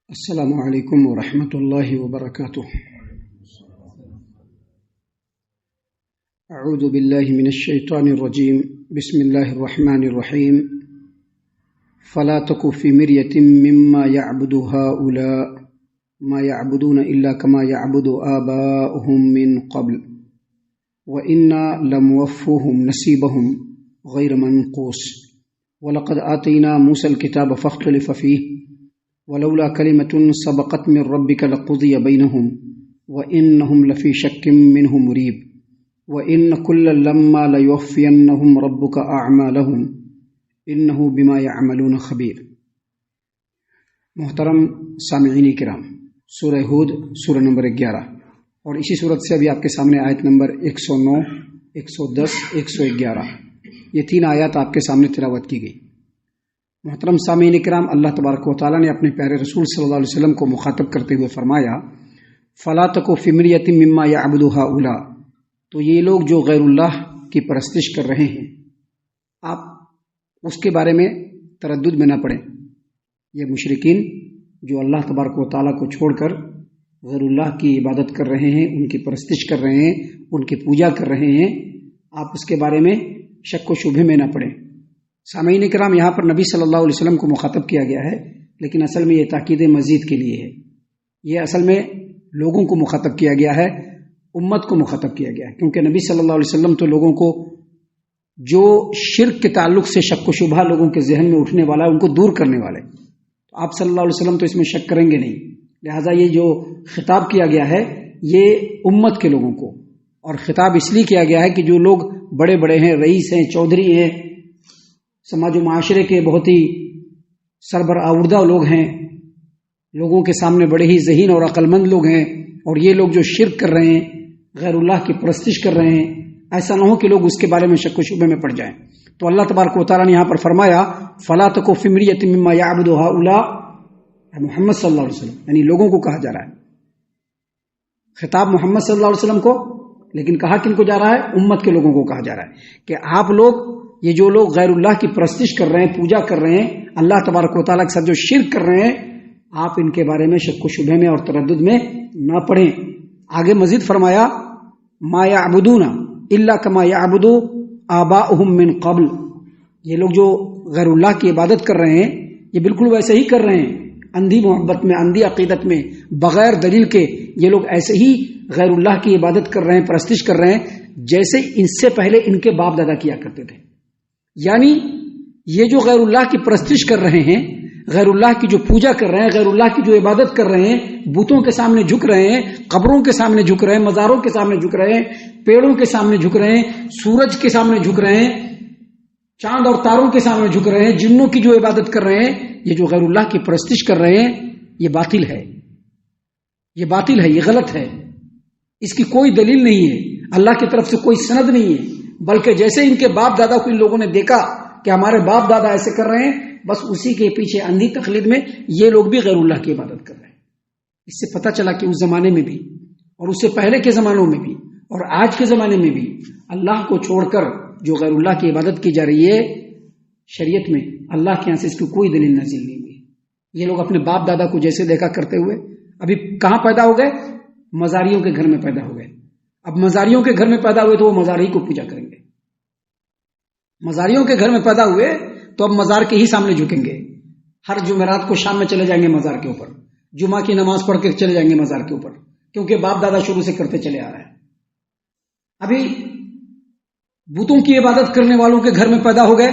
السلام علیکم ورحمۃ اللہ وبرکاتہ۔ اعوذ باللہ من الشیطان الرجیم، بسم اللہ الرحمن الرحیم۔ فلا تک فی مریۃ مما یعبد هؤلاء ما یعبدون الا کما یعبد آباؤہم من قبل وإنا لموفوہم نصیبہم غیر منقوص ولقد آتینا موسى الکتاب فاختلف فیہ ولولا كلمة سبقت من ربك لقضي بينهم وإنهم لفي شك منه مريب وإن كلا لما ليوفينهم ربك أعمالهم إنه بما يعملون خبير۔ محترم سامعین کرام، سورہ ہود سورہ نمبر 11 اور اسی صورت سے ابھی آپ کے سامنے آیت نمبر 109، 110، 111 یہ تین آیات آپ کے سامنے تلاوت کی گئی۔ محترم سامعین کرام، اللہ تبارک و تعالیٰ نے اپنے پیارے رسول صلی اللہ علیہ وسلم کو مخاطب کرتے ہوئے فرمایا، فلا تکو فی مریۃ مما یعبد ہؤلاء، تو یہ لوگ جو غیر اللہ کی پرستش کر رہے ہیں آپ اس کے بارے میں تردد میں نہ پڑیں۔ یہ مشرکین جو اللہ تبارک و تعالیٰ کو چھوڑ کر غیر اللہ کی عبادت کر رہے ہیں، ان کی پرستش کر رہے ہیں، ان کی پوجا کر رہے ہیں، آپ اس کے بارے میں شک و شبہے میں نہ پڑیں۔ سامعین کرام، یہاں پر نبی صلی اللہ علیہ وسلم کو مخاطب کیا گیا ہے، لیکن اصل میں یہ تاکید مزید کے لیے ہے۔ یہ اصل میں لوگوں کو مخاطب کیا گیا ہے، امت کو مخاطب کیا گیا ہے، کیونکہ نبی صلی اللہ علیہ وسلم تو لوگوں کو جو شرک کے تعلق سے شک و شبہ لوگوں کے ذہن میں اٹھنے والا ہے ان کو دور کرنے والے، تو آپ صلی اللہ علیہ وسلم تو اس میں شک کریں گے نہیں، لہٰذا یہ جو خطاب کیا گیا ہے یہ امت کے لوگوں کو، اور خطاب اس لیے کیا گیا ہے کہ جو لوگ بڑے بڑے ہیں، رئیس ہیں، چودھری ہیں، سماج و معاشرے کے بہت ہی سربراہ لوگ ہیں، لوگوں کے سامنے بڑے ہی ذہین اور عقل مند لوگ ہیں، اور یہ لوگ جو شرک کر رہے ہیں، غیر اللہ کی پرستش کر رہے ہیں، ایسا نہ ہو کہ لوگ اس کے بارے میں شک و شبہ میں پڑ جائیں۔ تو اللہ تبارک و تعالیٰ نے یہاں پر فرمایا، فلا تکو فی مریۃ مما یعبد ہؤلاء، محمد صلی اللہ علیہ وسلم، یعنی لوگوں کو کہا جا رہا ہے، خطاب محمد صلی اللہ علیہ وسلم کو، لیکن کہا کن کو جا رہا ہے؟ امت کے لوگوں کو کہا جا رہا ہے کہ آپ لوگ، یہ جو لوگ غیر اللہ کی پرستش کر رہے ہیں، پوجا کر رہے ہیں، اللہ تبارک و تعالیٰ کے ساتھ جو شرک کر رہے ہیں، آپ ان کے بارے میں شک و شبہ میں اور تردد میں نہ پڑیں۔ آگے مزید فرمایا، ما یعبدون الا کما یعبد آباؤہم من قبل، یہ لوگ جو غیر اللہ کی عبادت کر رہے ہیں یہ بالکل ویسے ہی کر رہے ہیں، اندھی محبت میں، اندھی عقیدت میں، بغیر دلیل کے یہ لوگ ایسے ہی غیر اللہ کی عبادت کر رہے ہیں، پرستش کر رہے ہیں جیسے ان سے پہلے ان کے باپ دادا کیا کرتے تھے۔ یعنی یہ جو غیر اللہ کی پرستش کر رہے ہیں، غیر اللہ کی جو پوجا کر رہے ہیں، غیر اللہ کی جو عبادت کر رہے ہیں، بتوں کے سامنے جھک رہے ہیں، قبروں کے سامنے جھک رہے ہیں، مزاروں کے سامنے جھک رہے ہیں، پیڑوں کے سامنے جھک رہے ہیں، سورج کے سامنے جھک رہے ہیں، چاند اور تاروں کے سامنے جھک رہے ہیں، جنوں کی جو عبادت کر رہے ہیں، یہ جو غیر اللہ کی پرستش کر رہے ہیں یہ باطل ہے، یہ باطل ہے، یہ غلط ہے، اس کی کوئی دلیل نہیں ہے، اللہ کی طرف سے کوئی سند نہیں ہے، بلکہ جیسے ان کے باپ دادا کو ان لوگوں نے دیکھا کہ ہمارے باپ دادا ایسے کر رہے ہیں، بس اسی کے پیچھے اندھی تقلید میں یہ لوگ بھی غیر اللہ کی عبادت کر رہے ہیں۔ اس سے پتہ چلا کہ اس زمانے میں بھی اور اس سے پہلے کے زمانوں میں بھی اور آج کے زمانے میں بھی اللہ کو چھوڑ کر جو غیر اللہ کی عبادت کی جا رہی ہے، شریعت میں اللہ کے یہاں سے اس کی کوئی دلیل نازل نہیں ہوئی۔ یہ لوگ اپنے باپ دادا کو جیسے دیکھا کرتے ہوئے ابھی کہاں پیدا ہو گئے؟ مزاریوں کے گھر میں پیدا ہو گئے۔ اب مزاریوں کے گھر میں پیدا ہوئے تو وہ مزار ہی کو پوجا کریں گے، مزاریوں کے گھر میں پیدا ہوئے تو اب مزار کے ہی سامنے جھکیں گے، ہر جمعرات کو شام میں چلے جائیں گے مزار کے اوپر، جمعہ کی نماز پڑھ کے چلے جائیں گے مزار کے اوپر، کیونکہ باپ دادا شروع سے کرتے چلے آ رہے ہیں۔ ابھی بتوں کی عبادت کرنے والوں کے گھر میں پیدا ہو گئے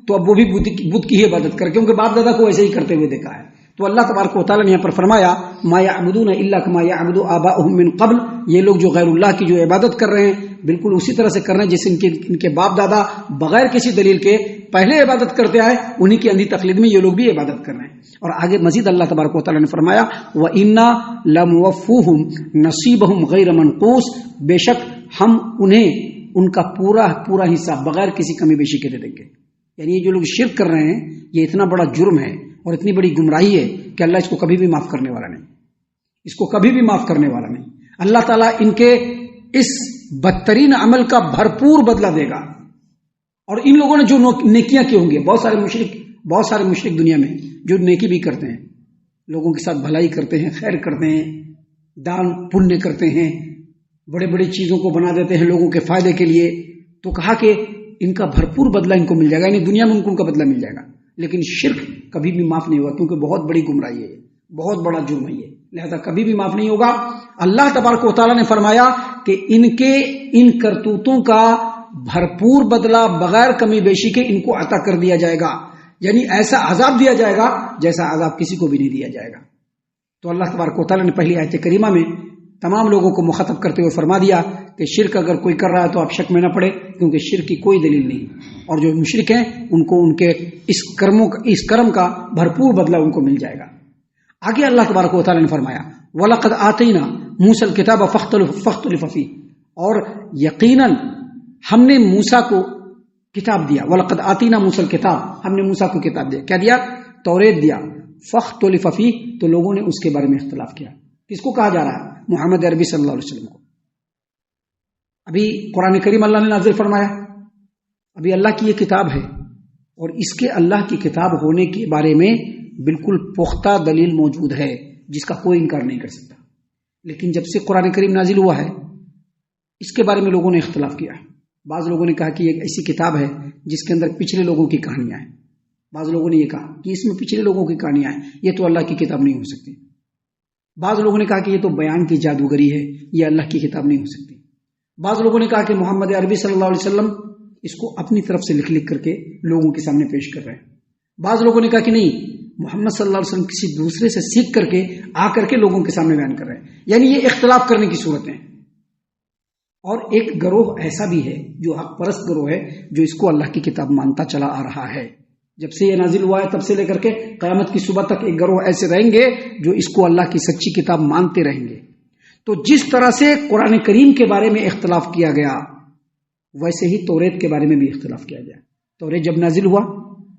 تو اب وہ بھی بت کی ہی عبادت کر، کیونکہ باپ دادا کو ایسے ہی کرتے ہوئے دیکھا ہے۔ تو اللہ تبارک و تعالیٰ نے یہاں پر فرمایا، ما یعبدون الا کما یعبد آباؤہم من قبل، یہ لوگ جو غیر اللہ کی جو عبادت کر رہے ہیں بالکل اسی طرح سے کر رہے ہیں جیسے ان کے باپ دادا بغیر کسی دلیل کے پہلے عبادت کرتے آئے، انہی کی اندھی تقلید میں یہ لوگ بھی عبادت کر رہے ہیں۔ اور آگے مزید اللہ تبارک و تعالیٰ نے فرمایا، وَإِنَّا لَمُوَفُّوهُمْ نَصِيبَهُمْ غَيْرَ مَنْقُوص، بے شک ہم انہیں ان کا پورا حصہ بغیر کسی کمی بیشی کے دے دیں گے۔ یعنی یہ جو لوگ شرک کر رہے ہیں یہ اتنا بڑا جرم ہے اور اتنی بڑی گمراہی ہے کہ اللہ اس کو کبھی بھی معاف کرنے والا نہیں، اس کو کبھی بھی معاف کرنے والا نہیں۔ اللہ تعالیٰ ان کے اس بدترین عمل کا بھرپور بدلہ دے گا، اور ان لوگوں نے جو نیکیاں کی ہوں گی، بہت سارے مشرک دنیا میں جو نیکی بھی کرتے ہیں، لوگوں کے ساتھ بھلائی کرتے ہیں، خیر کرتے ہیں، دان پنیہ کرتے ہیں، بڑے بڑے چیزوں کو بنا دیتے ہیں لوگوں کے فائدے کے لیے، تو کہا کہ ان کا بھرپور بدلہ ان کو مل جائے گا، یعنی دنیا میں ان کا بدلہ مل جائے گا، لیکن شرک کبھی بھی معاف نہیں ہوگا، کیونکہ بہت بڑی گمراہی ہے، بہت بڑا جرم ہے یہ، لہذا کبھی بھی معاف نہیں ہوگا۔ اللہ تبارک و تعالیٰ نے فرمایا کہ ان کرتوتوں کا بھرپور بدلہ بغیر کمی بیشی کے ان کو عطا کر دیا جائے گا، یعنی ایسا عذاب دیا جائے گا جیسا عذاب کسی کو بھی نہیں دیا جائے گا۔ تو اللہ تبارک و تعالیٰ نے پہلی آیت کریمہ میں تمام لوگوں کو مخاطب کرتے ہوئے فرما دیا کہ شرک اگر کوئی کر رہا ہے تو آپ شک میں نہ پڑے، کیونکہ شرک کی کوئی دلیل نہیں، اور جو مشرک ہیں ان کو ان کے اس کرم کا بھرپور بدلہ ان کو مل جائے گا۔ آگے اللہ تبارک و تعالیٰ نے فرمایا وَلَقَدْ آتَيْنَا مُوسَى الْكِتَابَ فَاخْتَلَفَ فِيهِ، اور یقیناً ہم نے موسیٰ کو کتاب دیا، وَلَقَدْ آتَيْنَا مُوسَى الْكِتَابَ، ہم نے موسیٰ کو کتاب دیا، کیا دیا؟ توریت دیا، فَاخْتَلَفَ فِيهِ، تو لوگوں نے اس کے بارے میں اختلاف کیا۔ کس کو کہا جا رہا ہے؟ محمد عربی صلی اللہ علیہ وسلم کو۔ ابھی قرآن کریم اللہ نے نازل فرمایا، ابھی اللہ کی یہ کتاب ہے، اور اس کے اللہ کی کتاب ہونے کے بارے میں بالکل پختہ دلیل موجود ہے جس کا کوئی انکار نہیں کر سکتا، لیکن جب سے قرآن کریم نازل ہوا ہے اس کے بارے میں لوگوں نے اختلاف کیا ہے۔ بعض لوگوں نے کہا کہ یہ ایسی کتاب ہے جس کے اندر پچھلے لوگوں کی کہانیاں ہیں، بعض لوگوں نے یہ کہا کہ اس میں پچھلے لوگوں کی کہانیاں ہیں، یہ تو اللہ کی کتاب نہیں ہو سکتی۔ بعض لوگوں نے کہا کہ یہ تو بیان کی جادوگری ہے، یہ اللہ کی کتاب نہیں ہو سکتی۔ بعض لوگوں نے کہا کہ محمد عربی صلی اللہ علیہ وسلم اس کو اپنی طرف سے لکھ کر کے لوگوں کے سامنے پیش کر رہے ہیں۔ بعض لوگوں نے کہا کہ نہیں، محمد صلی اللہ علیہ وسلم کسی دوسرے سے سیکھ کر کے آ کر کے لوگوں کے سامنے بیان کر رہے ہیں، یعنی یہ اختلاف کرنے کی صورت ہے۔ اور ایک گروہ ایسا بھی ہے جو حق پرست گروہ ہے، جو اس کو اللہ کی کتاب مانتا چلا آ رہا ہے۔ جب سے یہ نازل ہوا ہے تب سے لے کر کے قیامت کی صبح تک ایک گروہ ایسے رہیں گے جو اس کو اللہ کی سچی کتاب مانتے رہیں گے۔ تو جس طرح سے قرآن کریم کے بارے میں اختلاف کیا گیا، ویسے ہی توریت کے بارے میں بھی اختلاف کیا گیا۔ توریت جب نازل ہوا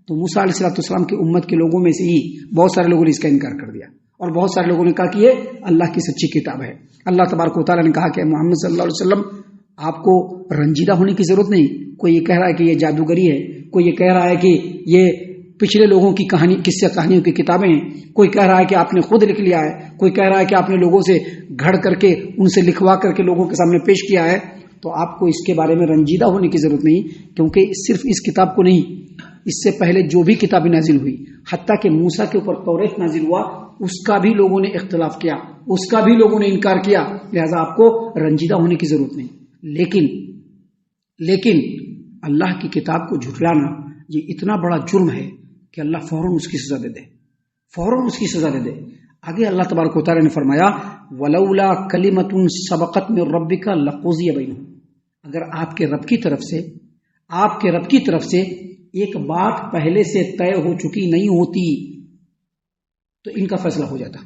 تو موسیٰ علیہ السلام کی امت کے لوگوں میں سے ہی بہت سارے لوگوں نے اس کا انکار کر دیا، اور بہت سارے لوگوں نے کہا کہ یہ اللہ کی سچی کتاب ہے۔ اللہ تبارک و تعالیٰ نے کہا کہ محمد صلی اللہ علیہ وسلم آپ کو رنجیدہ ہونے کی ضرورت نہیں۔ کوئی یہ کہہ رہا ہے کہ یہ جادوگری ہے، کوئی یہ کہہ رہا ہے کہ یہ پچھلے لوگوں کی کہانی قصے کہانیوں کی کتابیں ہیں، کوئی کہہ رہا ہے کہ آپ نے خود لکھ لیا ہے، کوئی کہہ رہا ہے کہ آپ نے لوگوں سے گھڑ کر کے ان سے لکھوا کر کے لوگوں کے سامنے پیش کیا ہے۔ تو آپ کو اس کے بارے میں رنجیدہ ہونے کی ضرورت نہیں، کیونکہ صرف اس کتاب کو نہیں، اس سے پہلے جو بھی کتابیں نازل ہوئی، حتیٰ کہ موسیٰ کے اوپر توریت نازل ہوا، اس کا بھی لوگوں نے اختلاف کیا، اس کا بھی لوگوں نے انکار کیا، لہذا آپ کو رنجیدہ ہونے کی ضرورت نہیں۔ لیکن اللہ کی کتاب کو جھٹلانا یہ اتنا بڑا جرم ہے کہ اللہ فوراً اس کی سزا دے دے، فوراً اس کی سزا دے دے۔ آگے اللہ تبارک و تعالیٰ نے فرمایا وَلَوْلَا كَلِمَةٌ سَبَقَتْ مِن رَبِّكَ لَقُضِيَ بَيْنَهُمْ، اگر آپ کے رب کی طرف سے ایک بات پہلے سے طے ہو چکی نہیں ہوتی تو ان کا فیصلہ ہو جاتا۔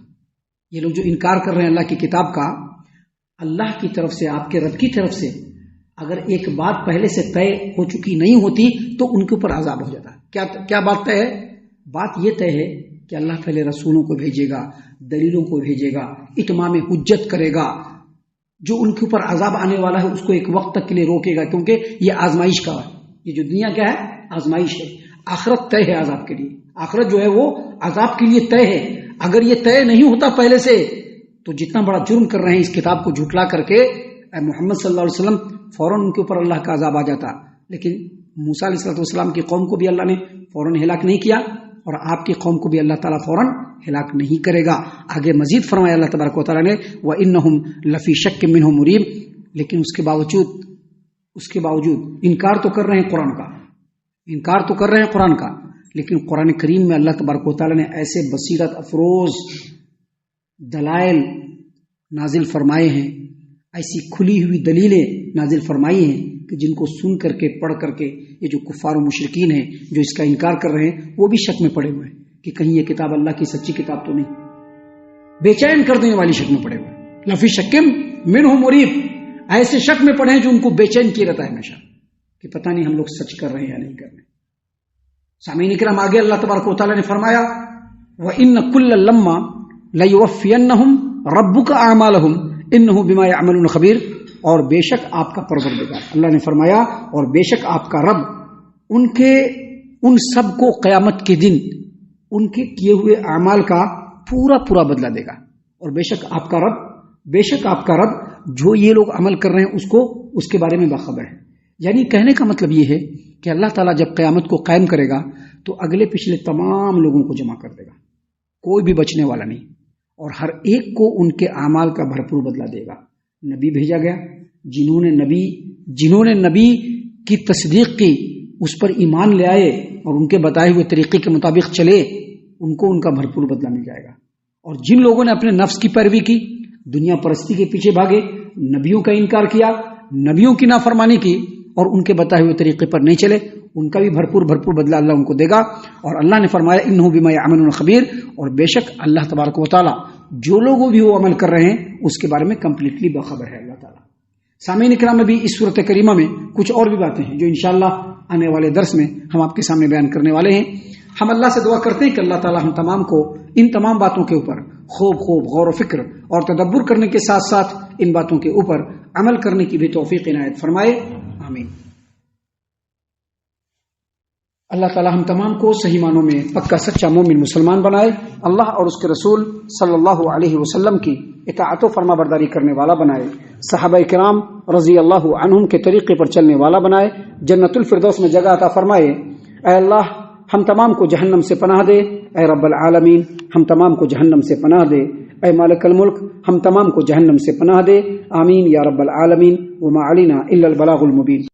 یہ لوگ جو انکار کر رہے ہیں اللہ کی کتاب کا، اللہ کی طرف سے، آپ کے رب کی طرف سے اگر ایک بات پہلے سے طے ہو چکی نہیں ہوتی تو ان کے اوپر عذاب ہو جاتا۔ کیا بات طے ہے؟ بات یہ طے ہے کہ اللہ پہلے رسولوں کو بھیجے گا، دلیلوں کو بھیجے گا، اتمام حجت کرے گا، جو ان کے اوپر عذاب آنے والا ہے اس کو ایک وقت تک کے لیے روکے گا، کیونکہ یہ آزمائش کا ہے۔ یہ جو دنیا کیا ہے؟ آزمائش ہے۔ آخرت طے ہے عذاب کے لیے، آخرت جو ہے وہ عذاب کے لیے طے ہے۔ اگر یہ طے نہیں ہوتا پہلے سے تو جتنا بڑا جرم کر رہے ہیں اس کتاب کو جھٹلا کر کے اے محمد صلی اللہ علیہ وسلم، فوراً ان کے اوپر اللہ کا عذاب آ جاتا۔ لیکن موسیٰ علیہ السلام کی قوم کو بھی اللہ نے فوراً ہلاک نہیں کیا، اور آپ کی قوم کو بھی اللہ تعالیٰ فوراً ہلاک نہیں کرے گا۔ آگے مزید فرمایا اللہ تبارک و تعالیٰ نے وَإِنَّهُمْ لَفِي شَكٍّ مِّنْهُ مُرِيبٍ، لیکن اس کے باوجود انکار تو کر رہے ہیں قرآن کا، لیکن قرآن کریم میں اللہ تبارک و تعالیٰ نے ایسے بصیرت افروز دلائل نازل فرمائے ہیں، ایسی کھلی ہوئی دلیلیں نازل فرمائی ہیں کہ جن کو سن کر کے پڑھ کر کے یہ جو کفار و مشرکین ہیں جو اس کا انکار کر رہے ہیں وہ بھی شک میں پڑے ہوئے ہیں کہ کہیں یہ کتاب اللہ کی سچی کتاب تو نہیں، بے چین کر دینے والی شک میں پڑے ہوئے ہیں۔ لفی شکم منہ مریب، ایسے شک میں پڑے ہیں جو ان کو بے چین کیے رہتا ہے ہمیشہ کہ پتہ نہیں ہم لوگ سچ کر رہے ہیں یا نہیں کر رہے۔ سامعین اکرام، آگے اللہ تبارک و تعالیٰ نے فرمایا وَإِنَّ كُلَّ لَمَّا لَيُوَفِّيَنَّهُمْ رَبُّكَ أَعْمَالَهُمْ إِنَّهُ بِمَا يَعْمَلُونَ خَبِيرٌ، اور بے شک آپ کا پروردگار، اللہ نے فرمایا اور بے شک آپ کا رب ان سب کو قیامت کے دن ان کے کیے ہوئے اعمال کا پورا پورا بدلہ دے گا. اور بے شک آپ کا رب جو یہ لوگ عمل کر رہے ہیں اس کے بارے میں باخبر ہے. یعنی کہنے کا مطلب یہ ہے کہ اللہ تعالیٰ جب قیامت کو قائم کرے گا تو اگلے پچھلے تمام لوگوں کو جمع کر دے گا, کوئی بھی بچنے والا نہیں, اور ہر ایک کو ان کے اعمال کا بھرپور بدلہ دے گا. نبی بھیجا گیا, جنہوں نے نبی کی تصدیق کی, اس پر ایمان لے آئے اور ان کے بتائے ہوئے طریقے کے مطابق چلے, ان کو ان کا بھرپور بدلہ مل جائے گا. اور جن لوگوں نے اپنے نفس کی پیروی کی, دنیا پرستی کے پیچھے بھاگے, نبیوں کا انکار کیا, نبیوں کی نافرمانی کی اور ان کے بتائے ہوئے طریقے پر نہیں چلے, ان کا بھی بھرپور بدلہ اللہ ان کو دے گا. اور اللہ نے فرمایا انہ بما یعملون خبیر, اور بے شک اللہ تبارک و تعالی جو لوگ بھی وہ عمل کر رہے ہیں اس کے بارے میں کمپلیٹلی باخبر ہے اللہ تعالیٰ. سامعین کرام, میں بھی اس صورت کریمہ میں کچھ اور بھی باتیں ہیں جو انشاءاللہ آنے والے درس میں ہم آپ کے سامنے بیان کرنے والے ہیں. ہم اللہ سے دعا کرتے ہیں کہ اللہ تعالیٰ ہم تمام کو ان تمام باتوں کے اوپر خوب غور و فکر اور تدبر کرنے کے ساتھ ساتھ ان باتوں کے اوپر عمل کرنے کی بھی توفیق عنایت فرمائے, آمین. اللہ تعالیٰ ہم تمام کو صحیح معنوں میں پکا سچا مومن مسلمان بنائے, اللہ اور اس کے رسول صلی اللہ علیہ وسلم کی اطاعت و فرما برداری کرنے والا بنائے, صحابہ کرام رضی اللہ عنہم کے طریقے پر چلنے والا بنائے, جنت الفردوس میں جگہ عطا فرمائے. اے اللہ ہم تمام کو جہنم سے پناہ دے, اے رب العالمین ہم تمام کو جہنم سے پناہ دے, اے مالک الملک ہم تمام کو جہنم سے پناہ دے, آمین یا رب العالمین. وما علینا الا البلاغ المبین.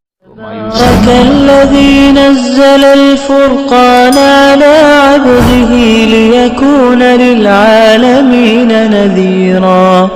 الذي نزل الفرقان على عبده ليكون للعالمين نذيرا